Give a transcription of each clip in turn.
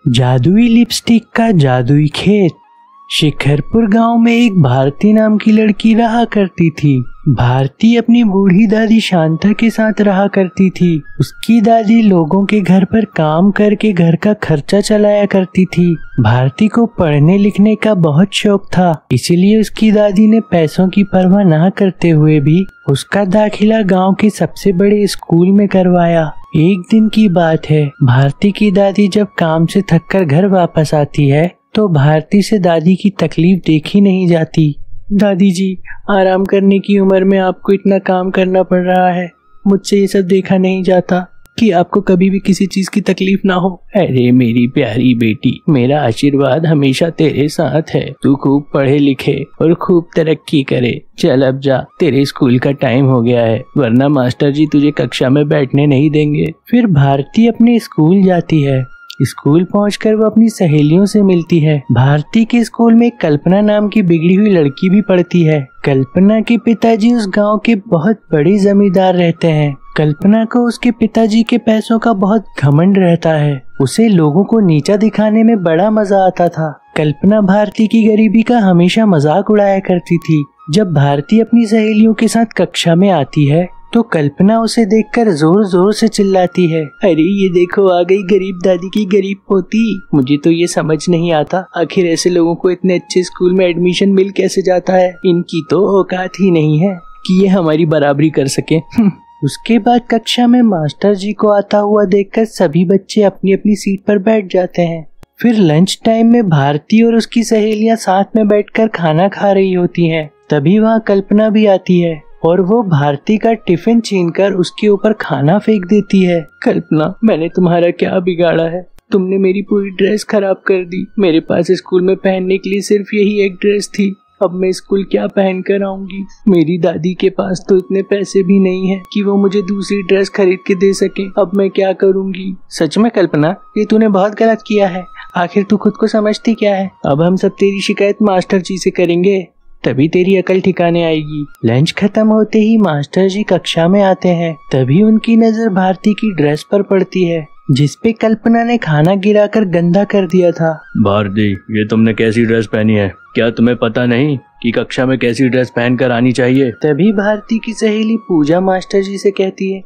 जादुई लिपस्टिक का जादुई खेत। शिखरपुर गांव में एक भारती नाम की लड़की रहा करती थी। भारती अपनी बूढ़ी दादी शांता के साथ रहा करती थी। उसकी दादी लोगों के घर पर काम करके घर का खर्चा चलाया करती थी। भारती को पढ़ने लिखने का बहुत शौक था, इसीलिए उसकी दादी ने पैसों की परवाह न करते हुए भी उसका दाखिला गांव के सबसे बड़े स्कूल में करवाया। एक दिन की बात है, भारती की दादी जब काम से थककर घर वापस आती है तो भारती से दादी की तकलीफ देखी नहीं जाती। दादी जी, आराम करने की उम्र में आपको इतना काम करना पड़ रहा है। मुझसे ये सब देखा नहीं जाता कि आपको कभी भी किसी चीज की तकलीफ ना हो। अरे मेरी प्यारी बेटी, मेरा आशीर्वाद हमेशा तेरे साथ है। तू खूब पढ़े लिखे और खूब तरक्की करे। चल अब जा, तेरे स्कूल का टाइम हो गया है, वरना मास्टर जी तुझे कक्षा में बैठने नहीं देंगे। फिर भारती अपने स्कूल जाती है। स्कूल पहुंचकर वो अपनी सहेलियों से मिलती है। भारती के स्कूल में कल्पना नाम की बिगड़ी हुई लड़की भी पढ़ती है। कल्पना के पिताजी उस गांव के बहुत बड़े जमींदार रहते हैं। कल्पना को उसके पिताजी के पैसों का बहुत घमंड रहता है। उसे लोगों को नीचा दिखाने में बड़ा मजा आता था। कल्पना भारती की गरीबी का हमेशा मजाक उड़ाया करती थी। जब भारती अपनी सहेलियों के साथ कक्षा में आती है तो कल्पना उसे देखकर जोर जोर से चिल्लाती है, अरे ये देखो आ गई गरीब दादी की गरीब पोती। मुझे तो ये समझ नहीं आता, आखिर ऐसे लोगों को इतने अच्छे स्कूल में एडमिशन मिल कैसे जाता है। इनकी तो औकात ही नहीं है कि ये हमारी बराबरी कर सके। उसके बाद कक्षा में मास्टर जी को आता हुआ देखकर सभी बच्चे अपनी अपनी सीट पर बैठ जाते हैं। फिर लंच टाइम में भारती और उसकी सहेलियां साथ में बैठकर खाना खा रही होती हैं। तभी वहाँ कल्पना भी आती है और वो भारती का टिफिन छीनकर उसके ऊपर खाना फेंक देती है। कल्पना, मैंने तुम्हारा क्या बिगाड़ा है? तुमने मेरी पूरी ड्रेस खराब कर दी। मेरे पास स्कूल में पहनने के लिए सिर्फ यही एक ड्रेस थी। अब मैं स्कूल क्या पहन कर आऊंगी? मेरी दादी के पास तो इतने पैसे भी नहीं है कि वो मुझे दूसरी ड्रेस खरीद के दे सके। अब मैं क्या करूंगी? सच में कल्पना, ये तूने बहुत गलत किया है। आखिर तू खुद को समझती क्या है? अब हम सब तेरी शिकायत मास्टर जी से करेंगे, तभी तेरी अकल ठिकाने आएगी। लंच खत्म होते ही मास्टर जी कक्षा में आते हैं। तभी उनकी नजर भारती की ड्रेस पर पड़ती है जिसपे कल्पना ने खाना गिराकर गंदा कर दिया था। भारती, ये तुमने कैसी ड्रेस पहनी है? क्या तुम्हें पता नहीं कि कक्षा में कैसी ड्रेस पहन कर आनी चाहिए? तभी भारती की सहेली पूजा मास्टर जी से कहती है,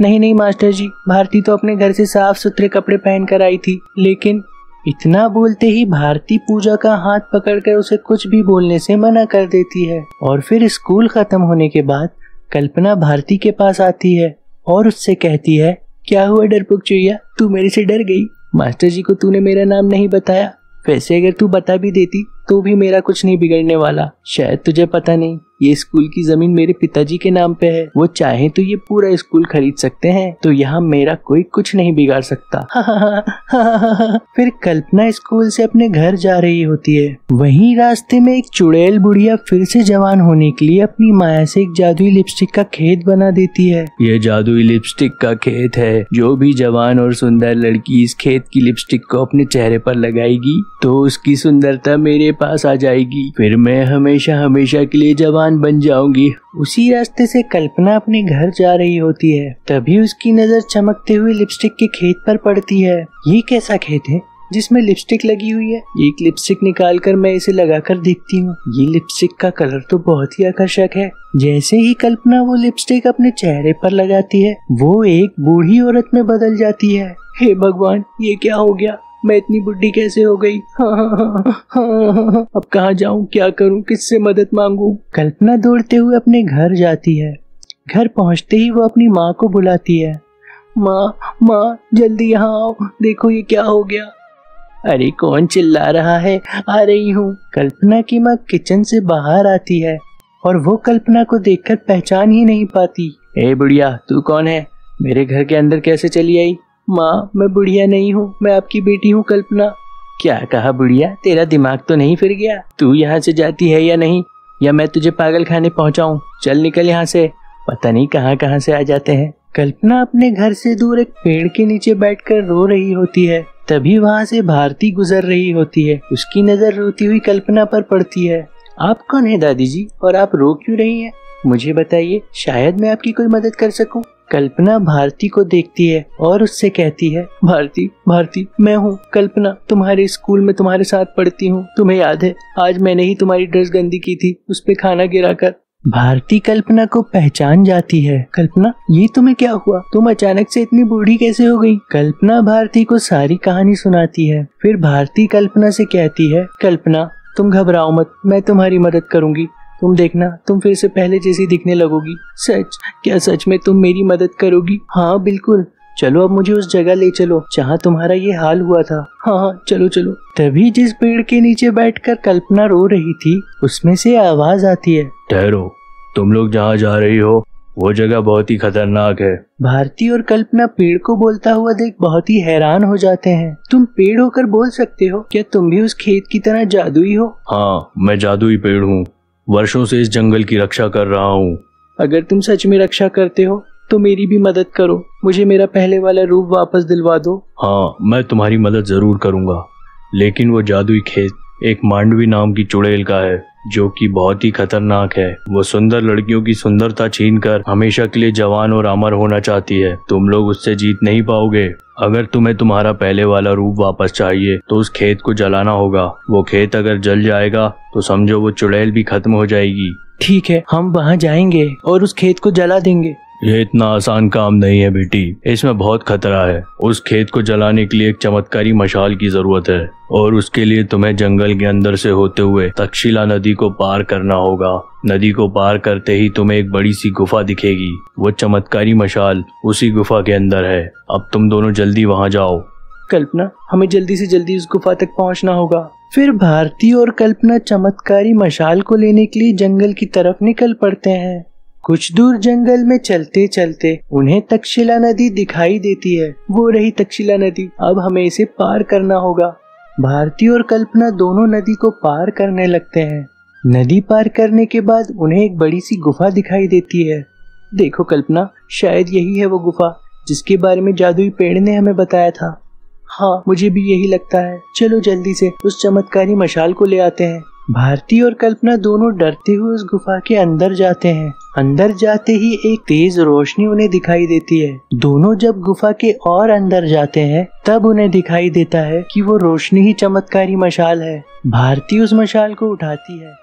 नहीं नहीं मास्टर जी, भारती तो अपने घर से साफ सुथरे कपड़े पहन कर आई थी। लेकिन इतना बोलते ही भारती पूजा का हाथ पकड़कर उसे कुछ भी बोलने से मना कर देती है। और फिर स्कूल खत्म होने के बाद कल्पना भारती के पास आती है और उससे कहती है, क्या हुआ डरपोक चुईया, तू मेरे से डर गई? मास्टर जी को तूने मेरा नाम नहीं बताया। वैसे अगर तू बता भी देती तो भी मेरा कुछ नहीं बिगड़ने वाला। शायद तुझे पता नहीं, ये स्कूल की जमीन मेरे पिताजी के नाम पे है। वो चाहे तो ये पूरा स्कूल खरीद सकते हैं, तो यहाँ मेरा कोई कुछ नहीं बिगाड़ सकता। फिर कल्पना स्कूल से अपने घर जा रही होती है। वहीं रास्ते में एक चुड़ैल बुढ़िया फिर से जवान होने के लिए अपनी माया से एक जादुई लिपस्टिक का खेत बना देती है। ये जादुई लिपस्टिक का खेत है। जो भी जवान और सुंदर लड़की इस खेत की लिपस्टिक को अपने चेहरे पर लगाएगी तो उसकी सुंदरता मेरे पास आ जाएगी। फिर मैं हमेशा हमेशा के लिए जवान बन जाऊंगी। उसी रास्ते से कल्पना अपने घर जा रही होती है। तभी उसकी नजर चमकते हुए लिपस्टिक के खेत पर पड़ती है। ये कैसा खेत है जिसमें लिपस्टिक लगी हुई है? एक लिपस्टिक निकालकर मैं इसे लगाकर देखती हूँ। ये लिपस्टिक का कलर तो बहुत ही आकर्षक है। जैसे ही कल्पना वो लिपस्टिक अपने चेहरे पर लगाती है, वो एक बूढ़ी औरत में बदल जाती है। हे भगवान, ये क्या हो गया? मैं इतनी बुढ़ी कैसे हो गई? अब कहाँ जाऊँ, क्या करूँ, किससे मदद मांगू? कल्पना दौड़ते हुए अपने घर जाती है। घर पहुँचते ही वो अपनी माँ को बुलाती है। माँ जल्दी यहाँ आओ, देखो ये क्या हो गया। अरे कौन चिल्ला रहा है? आ रही हूँ। कल्पना की माँ किचन से बाहर आती है और वो कल्पना को देखकर पहचान ही नहीं पाती। ए बुढ़िया, तू कौन है? मेरे घर के अंदर कैसे चली आई? माँ, मैं बुढ़िया नहीं हूँ, मैं आपकी बेटी हूँ कल्पना। क्या कहा बुढ़िया? तेरा दिमाग तो नहीं फिर गया? तू यहाँ से जाती है या नहीं, या मैं तुझे पागल खाने पहुँचाऊँ? चल निकल यहाँ से, पता नहीं कहाँ कहाँ से आ जाते हैं। कल्पना अपने घर से दूर एक पेड़ के नीचे बैठकर रो रही होती है। तभी वहाँ से भारती गुजर रही होती है। उसकी नजर रोती हुई कल्पना पर पड़ती है। आप कौन है दादी जी, और आप रो क्यों रही हैं? मुझे बताइए, शायद मैं आपकी कोई मदद कर सकूं। कल्पना भारती को देखती है और उससे कहती है, भारती भारती, मैं हूँ कल्पना, तुम्हारे स्कूल में तुम्हारे साथ पढ़ती हूँ। तुम्हें याद है आज मैंने ही तुम्हारी ड्रेस गंदी की थी, उस पे खाना गिराकर। भारती कल्पना को पहचान जाती है। कल्पना, ये तुम्हें क्या हुआ? तुम अचानक से इतनी बूढ़ी कैसे हो गई? कल्पना भारती को सारी कहानी सुनाती है। फिर भारती कल्पना से कहती है, कल्पना तुम घबराओ मत, मैं तुम्हारी मदद करूंगी। तुम देखना, तुम फिर से पहले जैसी दिखने लगोगी। सच? क्या सच में तुम मेरी मदद करोगी? हाँ बिल्कुल। चलो अब मुझे उस जगह ले चलो जहाँ तुम्हारा ये हाल हुआ था। हाँ चलो चलो। तभी जिस पेड़ के नीचे बैठकर कल्पना रो रही थी, उसमें से आवाज आती है, ठहरो, तुम लोग जहाँ जा रही हो वो जगह बहुत ही खतरनाक है। भारती और कल्पना पेड़ को बोलता हुआ देख बहुत ही हैरान हो जाते हैं। तुम पेड़ होकर बोल सकते हो? क्या तुम भी उस खेत की तरह जादुई हो? हाँ, मैं जादुई पेड़ हूँ, वर्षों से इस जंगल की रक्षा कर रहा हूँ। अगर तुम सच में रक्षा करते हो तो मेरी भी मदद करो, मुझे मेरा पहले वाला रूप वापस दिलवा दो। हाँ, मैं तुम्हारी मदद जरूर करूँगा, लेकिन वो जादुई खेत एक मांडवी नाम की चुड़ैल का है, जो कि बहुत ही खतरनाक है। वो सुंदर लड़कियों की सुंदरता छीनकर हमेशा के लिए जवान और अमर होना चाहती है। तुम लोग उससे जीत नहीं पाओगे। अगर तुम्हें तुम्हारा पहले वाला रूप वापस चाहिए तो उस खेत को जलाना होगा। वो खेत अगर जल जाएगा तो समझो वो चुड़ैल भी खत्म हो जाएगी। ठीक है, हम वहाँ जाएंगे और उस खेत को जला देंगे। ये इतना आसान काम नहीं है बेटी, इसमें बहुत खतरा है। उस खेत को जलाने के लिए एक चमत्कारी मशाल की जरूरत है और उसके लिए तुम्हें जंगल के अंदर से होते हुए तक्षशिला नदी को पार करना होगा। नदी को पार करते ही तुम्हें एक बड़ी सी गुफा दिखेगी। वो चमत्कारी मशाल उसी गुफा के अंदर है। अब तुम दोनों जल्दी वहाँ जाओ। कल्पना, हमें जल्दी से जल्दी उस गुफा तक पहुँचना होगा। फिर भारती और कल्पना चमत्कारी मशाल को लेने के लिए जंगल की तरफ निकल पड़ते हैं। कुछ दूर जंगल में चलते चलते उन्हें तक्षशिला नदी दिखाई देती है। वो रही तक्षशिला नदी, अब हमें इसे पार करना होगा। भारती और कल्पना दोनों नदी को पार करने लगते हैं। नदी पार करने के बाद उन्हें एक बड़ी सी गुफा दिखाई देती है। देखो कल्पना, शायद यही है वो गुफा जिसके बारे में जादुई पेड़ ने हमें बताया था। हाँ, मुझे भी यही लगता है। चलो जल्दी से उस चमत्कारी मशाल को ले आते हैं। भारती और कल्पना दोनों डरते हुए उस गुफा के अंदर जाते हैं। अंदर जाते ही एक तेज रोशनी उन्हें दिखाई देती है। दोनों जब गुफा के और अंदर जाते हैं तब उन्हें दिखाई देता है कि वो रोशनी ही चमत्कारी मशाल है। भारती उस मशाल को उठाती है